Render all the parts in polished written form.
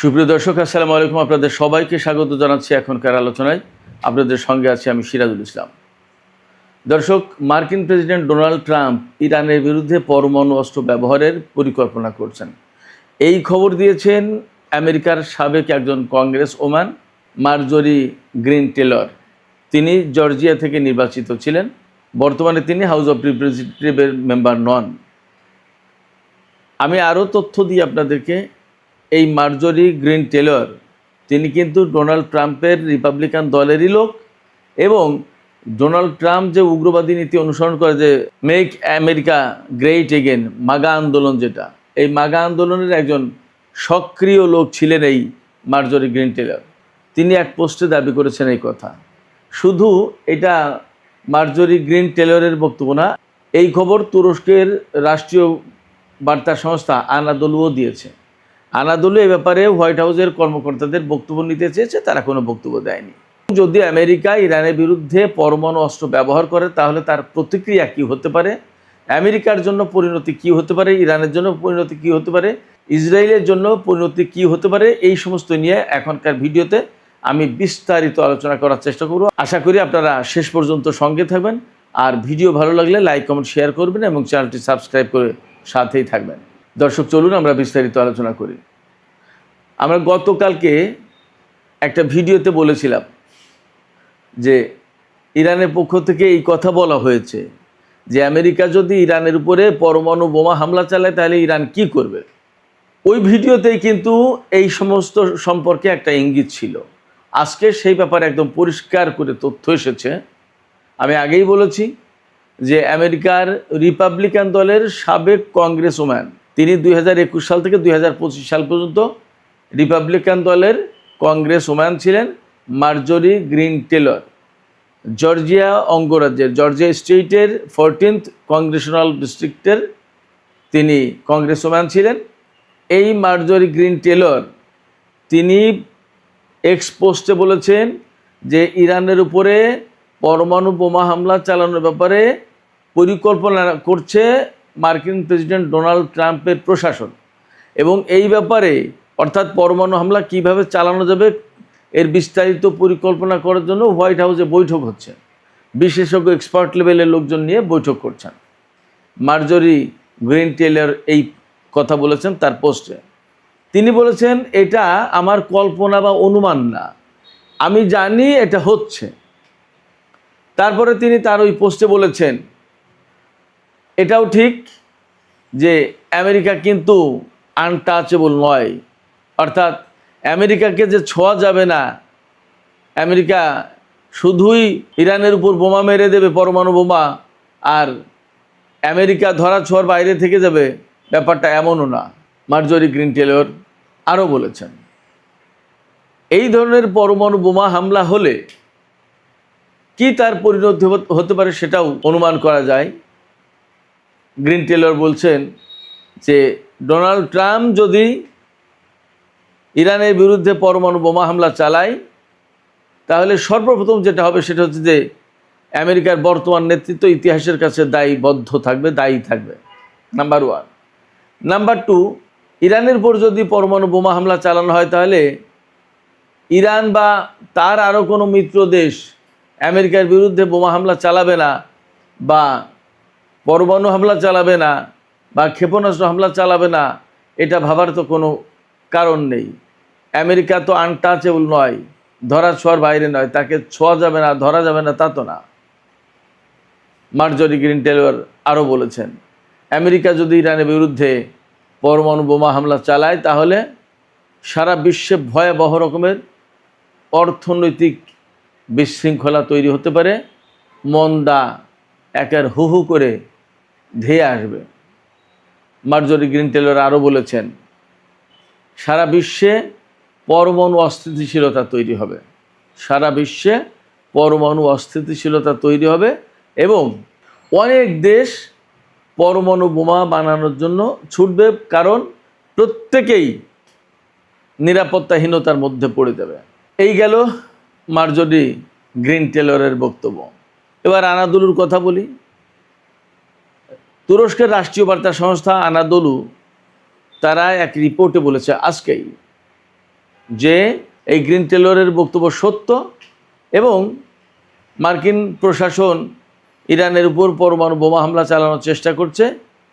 সুপ্রিয় দর্শক, আসসালামু আলাইকুম। আপনাদের সবাইকে স্বাগত জানাচ্ছি এখনকার আলোচনায়। আপনাদের সঙ্গে আছি আমি সিরাজুল ইসলাম। দর্শক, মার্কিন প্রেসিডেন্ট ডোনাল্ড ট্রাম্প ইরানের বিরুদ্ধে পরমাণু অস্ত্র ব্যবহারের পরিকল্পনা করছেন। এই খবর দিয়েছেন আমেরিকার সাবেক একজন কংগ্রেস ওম্যান মার্জরি গ্রিন টেলর। তিনি জর্জিয়া থেকে নির্বাচিত ছিলেন। বর্তমানে তিনি হাউস অব রিপ্রেজেন্টেটিভের মেম্বার নন। আমি আরও তথ্য দিই আপনাদেরকে। এই মার্জরি গ্রিন টেলর তিনি কিন্তু ডোনাল্ড ট্রাম্পের রিপাবলিকান দলেরই লোক, এবং ডোনাল্ড ট্রাম্প যে উগ্রবাদী নীতি অনুসরণ করে, যে মেক আমেরিকা গ্রেট এগেন, মাগা আন্দোলন, যেটা এই মাগা আন্দোলনের একজন সক্রিয় লোক ছিলেন এই মার্জরি গ্রিন টেলর। তিনি এক পোস্টে দাবি করেছেন এই কথা। শুধু এটা মার্জরি গ্রিন টেলরের বক্তব্য না, এই খবর তুরস্কের রাষ্ট্রীয় বার্তা সংস্থা আনাদোলুও দিয়েছে। আনাদোলু এ ব্যাপারে হোয়াইট হাউসের কর্মকর্তাদের বক্তব্য নিতে চেয়েছে, তারা কোনো বক্তব্য দেয়নি। যদি আমেরিকা ইরানের বিরুদ্ধে পরমাণু অস্ত্র ব্যবহার করে, তাহলে তার প্রতিক্রিয়া কী হতে পারে, আমেরিকার জন্য পরিণতি কী হতে পারে, ইরানের জন্য পরিণতি কী হতে পারে, ইসরায়েলের জন্য পরিণতি কী হতে পারে, এই সমস্ত নিয়ে এখনকার ভিডিওতে আমি বিস্তারিত আলোচনা করার চেষ্টা করব। আশা করি আপনারা শেষ পর্যন্ত সঙ্গে থাকবেন। আর ভিডিও ভালো লাগলে লাইক, কমেন্ট, শেয়ার করবেন এবং চ্যানেলটি সাবস্ক্রাইব করে সাথেই থাকবেন। দর্শক, চলুন আমরা বিস্তারিত আলোচনা করি। আমরা গতকালকে একটা ভিডিওতে বলেছিলাম যে ইরানের পক্ষ থেকে এই কথা বলা হয়েছে যে আমেরিকা যদি ইরানের উপরে পরমাণু বোমা হামলা চালায়, তাহলে ইরান কি করবে। ওই ভিডিওতেই কিন্তু এই সমস্ত সম্পর্কে একটা ইঙ্গিত ছিল। আজকে সেই ব্যাপারে একদম পরিষ্কার করে তথ্য এসেছে। আমি আগেই বলেছি যে আমেরিকার রিপাবলিকান দলের সাবেক কংগ্রেসম্যান, তিনি 2021 সাল থেকে 2025 সাল পর্যন্ত রিপাবলিকান দলের কংগ্রেসম্যান ছিলেন মার্জরি গ্রিন টেলর। জর্জিয়া অঙ্গরাজ্যের, জর্জিয়া স্টেটের 14th কংগ্রেশনাল ডিস্ট্রিক্টের তিনি কংগ্রেসম্যান ছিলেন। এই মার্জরি গ্রিন টেলর তিনি এক্স পোস্টে বলেছেন যে ইরানের উপরে পরমাণু বোমা হামলা চালানোর ব্যাপারে পরিকল্পনা করছে মার্কিন প্রেসিডেন্ট ডোনাল্ড ট্রাম্পের প্রশাসন, এবং এই ব্যাপারে অর্থাৎ পরমাণু হামলা কিভাবে চালানো যাবে এর বিস্তারিত পরিকল্পনা করার জন্য হোয়াইট হাউসে বৈঠক হচ্ছে। বিশেষজ্ঞ এক্সপার্ট লেভেলের লোকজন নিয়ে বৈঠক করছেন। মার্জরি গ্রিন টেলর এই কথা বলেছেন তার পোস্টে। তিনি বলেছেন, এটা আমার কল্পনা বা অনুমান না, আমি জানি এটা হচ্ছে। তারপরে তিনি তার ওই পোস্টে বলেছেন, এটাও ঠিক যে আমেরিকা কিন্তু আনটাচেবল নয়, অর্থাৎ আমেরিকাকে যে ছোঁয়া যাবে না, আমেরিকা শুধুই ইরানের উপর বোমা মেরে দেবে, পরমাণু বোমা, আর আমেরিকা ধরা ছোঁয়ার বাইরে থেকে যাবে, ব্যাপারটা এমনও না। মার্জরি গ্রিন টেলর আরও বলেছেন, এই ধরনের পরমাণু বোমা হামলা হলে কি তার পরিণতি হতে পারে সেটাও অনুমান করা যায়। গ্রিন টেলর বলছেন যে ডোনাল্ড ট্রাম্প যদি ইরানের বিরুদ্ধে পরমাণু বোমা হামলা চালায়, তাহলে সর্বপ্রথম যেটা হবে সেটা হচ্ছে যে আমেরিকার বর্তমান নেতৃত্ব ইতিহাসের কাছে দায়ী থাকবে, নাম্বার 1। নাম্বার 2, ইরানের উপর যদি পরমাণু বোমা হামলা চালানো হয়, তাহলে ইরান বা তার আরও কোনো মিত্র দেশ আমেরিকার বিরুদ্ধে বোমা হামলা চালাবে না, বা পরমাণু হামলা চালাবে না, বা ক্ষেপণাস্ত্র হামলা চালাবে না, এটা ভাবার তো কোনো কারণ নেই। আমেরিকা তো আনটাচেবল নয়, ধরা ছোঁয়ার বাইরে নয়, তাকে ছোঁয়া যাবে না, ধরা যাবে না, তা তো না। মার্জরি গ্রিন টেলর আরও বলেছেন, আমেরিকা যদি ইরানের বিরুদ্ধে পরমাণু বোমা হামলা চালায়, তাহলে সারা বিশ্বে ভয়াবহ রকমের অর্থনৈতিক বিশৃঙ্খলা তৈরি হতে পারে, মন্দা একের হু হু করে ধেয়ে আসবে। মার্জরি গ্রিন টেলর আরও বলেছেন, সারা বিশ্বে পরমাণু অস্থিতিশীলতা তৈরি হবে, সারা বিশ্বে পরমাণু অস্থিতিশীলতা তৈরি হবে, এবং অনেক দেশ পরমাণু বোমা বানানোর জন্য ছুটবে, কারণ প্রত্যেকেই নিরাপত্তাহীনতার মধ্যে পড়ে যাবে। এই গেল মার্জরি গ্রিন টেলরের বক্তব্য। এবার আনাদোলুর কথা বলি। তুরস্কের রাষ্ট্রীয় বার্তা সংস্থা আনাদোলু তারা এক রিপোর্টে বলেছে আজকেই যে এই গ্রিন টেলরের বক্তব্য সত্য এবং মার্কিন প্রশাসন ইরানের উপর পরমাণু বোমা হামলা চালানোর চেষ্টা করছে,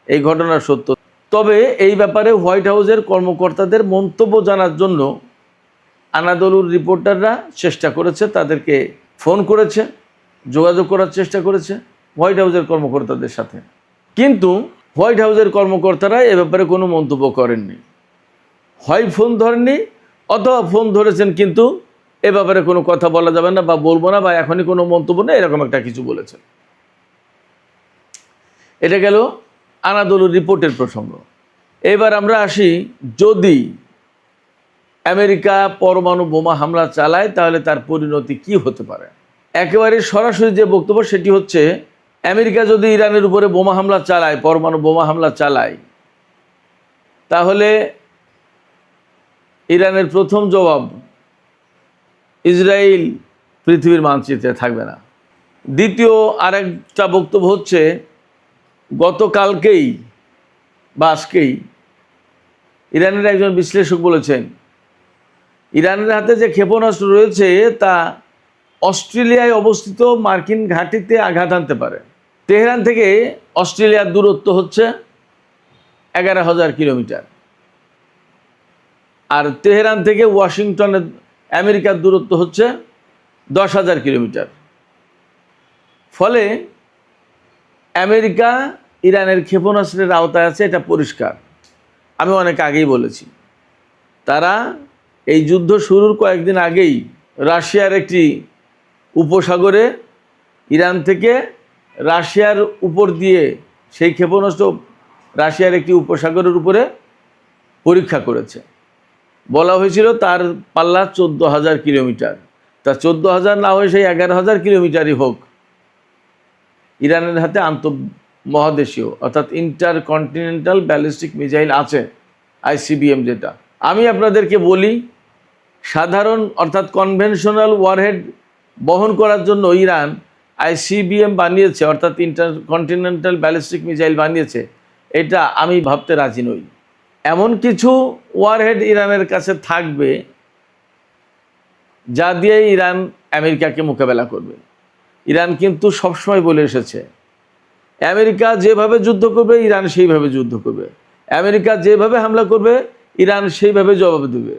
এই ঘটনা সত্য। তবে এই ব্যাপারে হোয়াইট হাউসের কর্মকর্তাদের মন্তব্য জানার জন্য আনাদোলুর রিপোর্টাররা চেষ্টা করেছে, তাদেরকে ফোন করেছে, যোগাযোগ করার চেষ্টা করেছে হোয়াইট হাউসের কর্মকর্তাদের সাথে, কিন্তু হোয়াইট হাউসের কর্মকর্তারা এ ব্যাপারে কোনো মন্তব্য করেননি। হয় ফোন ধরেননি অথবা ফোন ধরেছেন কিন্তু এ ব্যাপারে কোনো কথা বলা যাবে না বা বলবো না বা এখনই কোনো মন্তব্য নেই, এরকম একটা কিছু বলেছেন। এটা গেল আনাদোলুর রিপোর্টের প্রসঙ্গ। এবার আমরা আসি, যদি আমেরিকা পরমাণু বোমা হামলা চালায় তাহলে তার পরিণতি কি হতে পারে। একেবারে সরাসরি যে বক্তব্য সেটি হচ্ছে, আমেরিকা যদি ইরানের উপরে বোমা হামলা চালায়, পরমাণু বোমা হামলা চালায়, তাহলে ইরানের প্রথম জবাব, ইসরায়েল পৃথিবীর মানচিত্রে থাকবে না। দ্বিতীয় আরেকটা বক্তব্য হচ্ছে, গতকালকেই বা আজকেই ইরানের একজন বিশ্লেষক বলেছেন, ইরানের হাতে যে ক্ষেপণাস্ত্র রয়েছে তা অস্ট্রেলিয়ায় অবস্থিত মার্কিন ঘাঁটিতে আঘাত আনতে পারে। তেহরান থেকে অস্ট্রেলিয়ার দূরত্ব হচ্ছে 11,000 কিলোমিটার, আর তেহরান থেকে ওয়াশিংটনের আমেরিকার দূরত্ব হচ্ছে 10,000 কিলোমিটার। ফলে আমেরিকা ইরানের ক্ষেপণাস্ত্রের আওতায় আছে, এটা পরিষ্কার। আমি অনেক আগেই বলেছি, তারা এই যুদ্ধ শুরুর কয়েকদিন আগেই রাশিয়ার একটি উপসাগরে ইরান থেকে রাশিয়ার উপর দিয়ে সেই ক্ষেপণাস্ত্র রাশিয়ার একটি উপসাগরের উপরে পরীক্ষা করেছে। বলা হয়েছিল তার পাল্লা 14,000 কিলোমিটার। তা 14,000 না হয়ে সেই 11,000 কিলোমিটারই হোক, ইরানের হাতে আন্তঃমহাদেশীয় অর্থাৎ ইন্টারকন্টিনেন্টাল ব্যালিস্টিক মিসাইল আছে, ICBM যেটা। আমি আপনাদেরকে বলি, সাধারণ অর্থাৎ কনভেনশনাল ওয়ারহেড বহন করার জন্য ইরান ICBM বানিয়েছে, অর্থাৎ ইন্টারকন্টিনেন্টাল ব্যালিস্টিক মিসাইল বানিয়েছে, এটা আমি ভাবতে রাজি নই। এমন কিছু ওয়ারহেড ইরানের কাছে থাকবে যা দিয়ে ইরান আমেরিকাকে মোকাবেলা করবে। ইরান কিন্তু সবসময় বলে এসেছে, আমেরিকা যেভাবে যুদ্ধ করবে ইরান সেইভাবে যুদ্ধ করবে, আমেরিকা যেভাবে হামলা করবে ইরান সেইভাবে জবাব দেবে,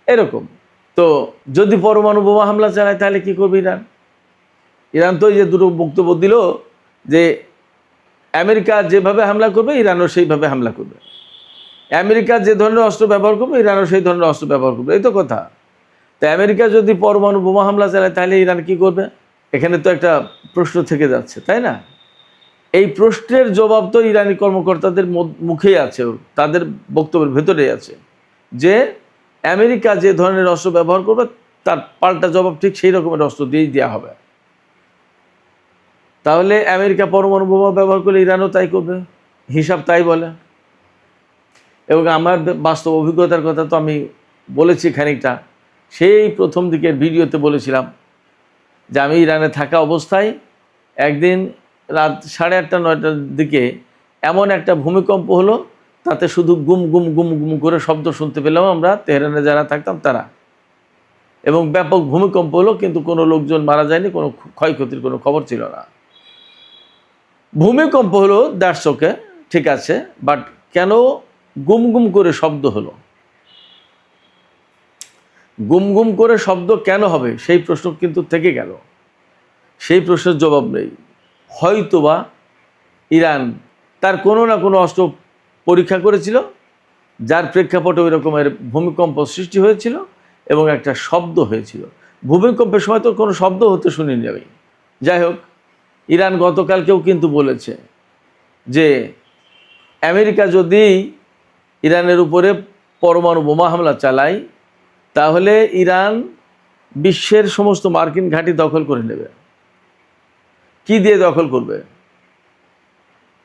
এরকম। তো যদি পরমাণু বোমা হামলা চালায় তাহলে কি করবে ইরান? ইরান তো এই যে দুটো বক্তব্য দিল যে আমেরিকা যেভাবে হামলা করবে ইরানও সেইভাবে হামলা করবে, আমেরিকা যে ধরনের অস্ত্র ব্যবহার করবে ইরানও সেই ধরনের অস্ত্র ব্যবহার করবে, এই তো কথা। তো আমেরিকা যদি পরমাণু বোমা হামলা চালায় তাহলে ইরান কি করবে? এখানে তো একটা প্রশ্ন থেকে যাচ্ছে, তাই না? এই প্রশ্নের জবাব তো ইরানি কর্মকর্তাদের মুখেই আছে, তাদের বক্তব্যের ভেতরেই আছে, যে আমেরিকা যে ধরনের অস্ত্র ব্যবহার করবে তার পাল্টা জবাব ঠিক সেই রকমের অস্ত্র দিয়েই দেওয়া হবে। তাহলে আমেরিকা পরমাণু বোমা ব্যবহার করলে ইরানও তাই করবে, হিসাব তাই বলে। এবং আমার বাস্তব অভিজ্ঞতার কথা তো আমি বলেছি খানিকটা, সেই প্রথম দিকের ভিডিওতে বলেছিলাম যে আমি ইরানে থাকা অবস্থায় একদিন রাত 8:30 9টার দিকে এমন একটা ভূমিকম্প হলো, তাতে শুধু গুম গুম গুম গুম করে শব্দ শুনতে পেলাম আমরা তেহরানে যারা থাকতাম তারা, এবং ব্যাপক ভূমিকম্প হলো, কিন্তু কোনো লোকজন মারা যায়নি, কোনো ক্ষয়ক্ষতির কোনো খবর ছিল না। ভূমিকম্প হলো দ্যাটস ওকে, ঠিক আছে, বাট কেন গুম গুম করে শব্দ হলো? গুম গুম করে শব্দ কেন হবে সেই প্রশ্ন কিন্তু থেকে গেল, সেই প্রশ্নের জবাব নেই। হয়তোবা ইরান তার কোনো না কোনো অস্ত্র পরীক্ষা করেছিল, যার প্রেক্ষাপটে ওই রকমের ভূমিকম্প সৃষ্টি হয়েছিল এবং একটা শব্দ হয়েছিল। ভূমিকম্পের সময় তো কোনো শব্দ হতে শুনিনি আমি। যাই হোক, ইরান গতকালকেও কিন্তু বলেছে যে আমেরিকা যদি ইরানের উপরে পরমাণু বোমা হামলা চালায় তাহলে ইরান বিশ্বের সমস্ত মার্কিন ঘাঁটি দখল করে নেবে। কি দিয়ে দখল করবে?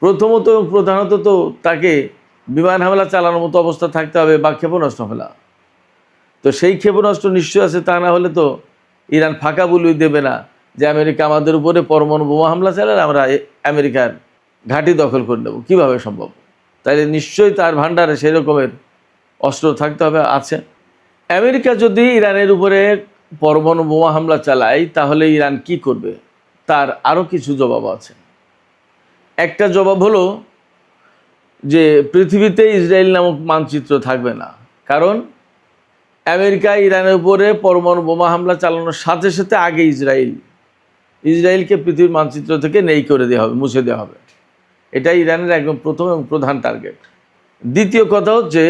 প্রথমত প্রধানত তো তাকে বিমান হামলা চালানোর মতো অবস্থা থাকতে হবে বা ক্ষেপণাস্ত্র হামলা। তো সেই ক্ষেপণাস্ত্র নিশ্চয় আছে, তা না হলে তো ইরান ফাঁকা বলুই দেবে না যে আমেরিকা আমাদের উপরে পরমাণু বোমা হামলা চালালে আমরা আমেরিকার ঘাঁটি দখল করে নেব। কীভাবে সম্ভব? তাইলে নিশ্চয়ই তার ভাণ্ডারে সেই রকমের অস্ত্র থাকতে হবে, আছে। আমেরিকা যদি ইরানের উপরে পরমাণু বোমা হামলা চালায় তাহলে ইরান কি করবে, তার আরও কিছু জবাব আছে। একটা জবাব হলো যে পৃথিবীতে ইসরায়েল নামক মানচিত্র থাকবে না, কারণ আমেরিকা ইরানের উপরে পরমাণু বোমা হামলা চালানোর সাথে সাথে আগে ইসরায়েলকে পৃথিবীর মানচিত্র থেকে নেই করে দেওয়া হবে, মুছে দেওয়া হবে। এটাই ইরানের একদম প্রথম এবং প্রধান টার্গেট। দ্বিতীয় কথা হচ্ছে,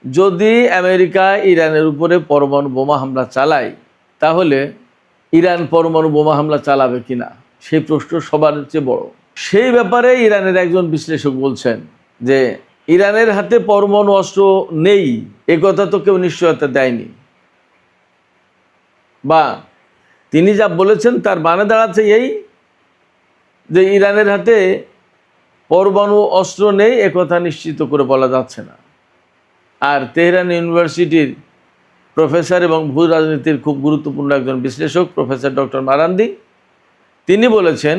যদি আমেরিকা ইরানের উপরে পরমাণু বোমা হামলা চালায় তাহলে ইরান পরমাণু বোমা হামলা চালাবে কিনা, সেই প্রশ্ন সবার চেয়ে বড়। সেই ব্যাপারে ইরানের একজন বিশ্লেষক বলছেন যে ইরানের হাতে পরমাণু অস্ত্র নেই এ কথা তো কেউ নিশ্চয়তা দেয়নি, বা তিনি যা বলেছেন তার মানে দাঁড়াচ্ছে এই যে ইরানের হাতে পরমাণু অস্ত্র নেই এ কথা নিশ্চিত করে বলা যাচ্ছে না। আর তেহরান ইউনিভার্সিটির প্রফেসর এবং ভূ রাজনীতির খুব গুরুত্বপূর্ণ একজন বিশ্লেষক প্রফেসর ডক্টর মারান্দি, তিনি বলেছেন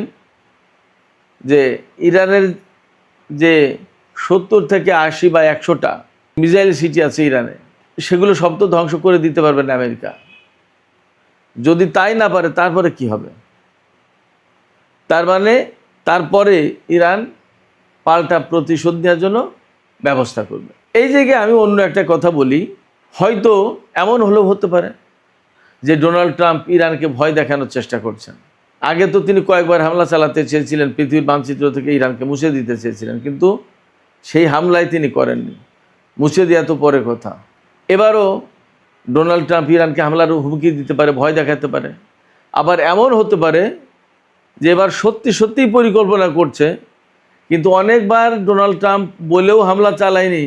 যে ইরানের যে 70 থেকে 80 বা 100টা মিসাইল সিটি আছে ইরানে, সেগুলো সব তো ধ্বংস করে দিতে পারবে না আমেরিকা। যদি তাই না পারে তারপরে কি হবে? তার মানে তারপরে ইরান পাল্টা প্রতিশোধ নেওয়ার জন্য ব্যবস্থা করবে। এই জায়গায় আমি অন্য একটা কথা বলি, হয়তো এমন হলেও হতে পারে যে ডোনাল্ড ট্রাম্প ইরানকে ভয় দেখানোর চেষ্টা করছেন। আগে তো তিনি কয়েকবার হামলা চালাতে চেয়েছিলেন, পৃথিবীর মানচিত্র থেকে ইরানকে মুছে দিতে চেয়েছিলেন, কিন্তু সেই হামলায় তিনি করেননি। মুছে দেওয়া তো পরে কথা। এবারও ডোনাল্ড ট্রাম্প ইরানকে হামলার হুমকি দিতে পারে, ভয় দেখাতে পারে। আবার এমন হতে পারে যে এবার সত্যিই পরিকল্পনা করছে, কিন্তু অনেকবার ডোনাল্ড ট্রাম্প বলেও হামলা চালায়নি,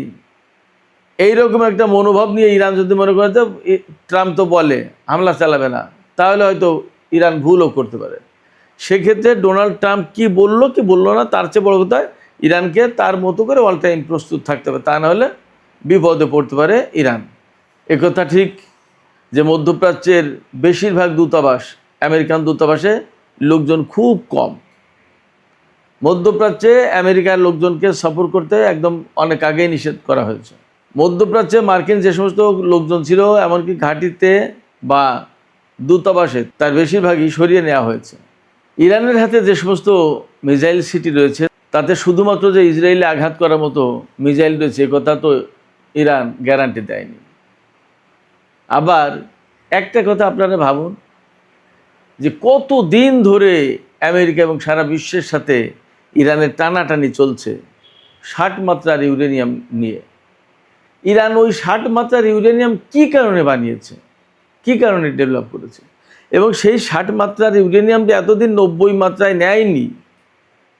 এইরকম একটা মনোভাব নিয়ে ইরান যদি মনে করে তো ট্রাম্প তো বলে হামলা চালাবে না, তাহলে হয়তো ইরান ভুলও করতে পারে। সেক্ষেত্রে ডোনাল্ড ট্রাম্প কি বললো না তার চেয়ে বড় কথা, ইরানকে তার মতো করে অল টাইম প্রস্তুত থাকতে হবে, তা না হলে বিপদে পড়তে পারে ইরান। একথা ঠিক যে মধ্যপ্রাচ্যের বেশিরভাগ দূতাবাস, আমেরিকান দূতাবাসে লোকজন খুব কম। মধ্যপ্রাচ্যে আমেরিকার লোকজনকে সফর করতে একদম অনেক আগেই নিষেধ করা হয়েছে। মধ্যপ্রাচ্যে মার্কিন যে সমস্ত লোকজন ছিল, এমনকি ঘাঁটিতে বা দূতাবাসে, তার বেশিরভাগই সরিয়ে নেওয়া হয়েছে। ইরানের হাতে যে সমস্ত মিসাইল সিটি রয়েছে তাতে শুধুমাত্র যে ইসরায়েলে আঘাত করার মতো মিসাইল রয়েছে কথা তো ইরান গ্যারান্টি দেয়নি। আবার একটা কথা আপনারা ভাবুন যে কত দিন ধরে আমেরিকা এবং সারা বিশ্বের সাথে ইরানের টানাটানি চলছে 60 মাত্রার ইউরেনিয়াম নিয়ে। ইরান ওই 60 মাত্রার ইউরেনিয়াম কী কারণে বানিয়েছে, কী কারণে ডেভেলপ করেছে, এবং সেই 60 মাত্রার ইউরেনিয়াম যে এতদিন 90 মাত্রায় নেয়নি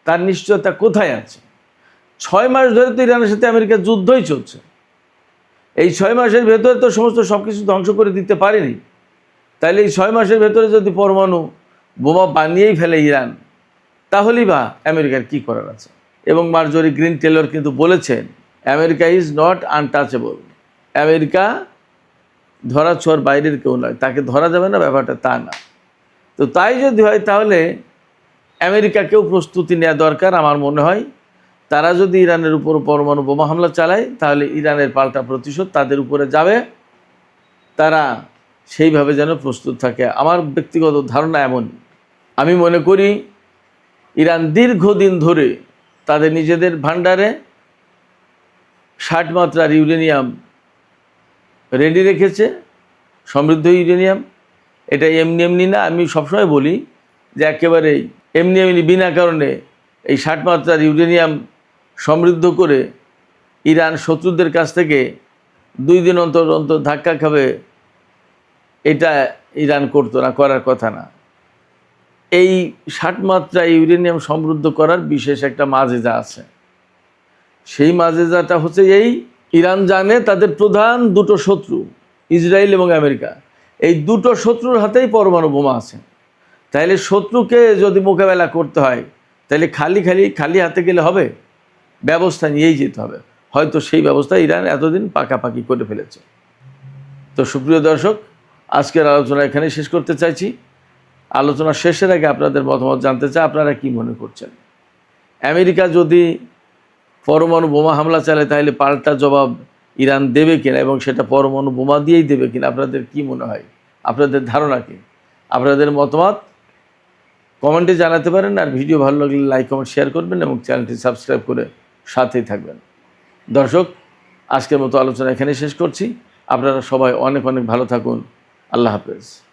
তার নিশ্চয়তা কোথায় আছে? 6 মাস ধরে তো ইরানের সাথে আমেরিকার যুদ্ধই চলছে। এই 6 মাসের ভেতরে তো সব কিছু ধ্বংস করে দিতে পারেনি। তাহলে এই 6 মাসের ভেতরে যদি পরমাণু বোমা বানিয়েই ফেলে ইরান, তাহলেই বা আমেরিকার কি করার আছে? এবং মার্জরি গ্রিন টেলর কিন্তু বলেছেন America is not untouchable. America ধরা ছোঁয়ার বাইরের কেউ নয়, তাকে ধরা যাবে না ব্যাপারটা তা না। তো তাই যদি হয় তাহলে আমেরিকাকেও প্রস্তুতি নেওয়া দরকার। আমার মনে হয় তারা যদি ইরানের উপর পরমাণু বোমা হামলা চালায় তাহলে ইরানের পাল্টা প্রতিশোধ তাদের উপরে যাবে, তারা সেইভাবে যেন প্রস্তুত থাকে। আমার ব্যক্তিগত ধারণা এমন। আমি মনে করি ইরান দীর্ঘদিন ধরে তাদের নিজেদের ভান্ডারে 60 মাত্রার ইউরেনিয়াম রেডি রেখেছে, সমৃদ্ধ ইউরেনিয়াম। এটা এমনি না, আমি সবসময় বলি যে একেবারে এমনি বিনা কারণে এই 60 মাত্রার ইউরেনিয়াম সমৃদ্ধ করে ইরান শত্রুদের কাছ থেকে 2 দিন অন্তর ধাক্কা খাবে, এটা ইরান করতো না, করার কথা না। এই 60 মাত্রা ইউরেনিয়াম সমৃদ্ধ করার বিশেষ একটা মাজেজা আছে। সেই মাজেজাটা হচ্ছে এই, ইরান জানে তাদের প্রধান দুটো শত্রু ইসরায়েল এবং আমেরিকা, এই দুটো শত্রুর হাতেই পরমাণু বোমা আছে। তাইলে শত্রুকে যদি মোকাবেলা করতে হয় তাহলে খালি হাতে গেলে হবে, ব্যবস্থা নিয়েই যেতে হবে। হয়তো সেই ব্যবস্থা ইরান এতদিন পাকাপাকি করে ফেলেছে। তো সুপ্রিয় দর্শক, আজকের আলোচনা এখানেই শেষ করতে চাইছি। আলোচনা শেষের আগে আপনাদের মতামত জানতে চাই, আপনারা কি মনে করছেন? আমেরিকা যদি পরমাণু বোমা হামলা চালায় তাহলে পাল্টা জবাব ইরান দেবে কিনা এবং সেটা পরমাণু বোমা দিয়েই দেবে কিনা, আপনাদের কি মনে হয়? আপনাদের ধারণা কি? আপনাদের মতামত কমেন্টে জানাতে পারেন। আর ভিডিও ভালো লাগলে লাইক কমেন্ট শেয়ার করবেন এবং চ্যানেলটি সাবস্ক্রাইব করে সাথেই থাকবেন। দর্শক, আজকের মতো আলোচনা এখানে শেষ করছি। আপনারা সবাই অনেক অনেক ভালো থাকুন। আল্লাহ হাফেজ।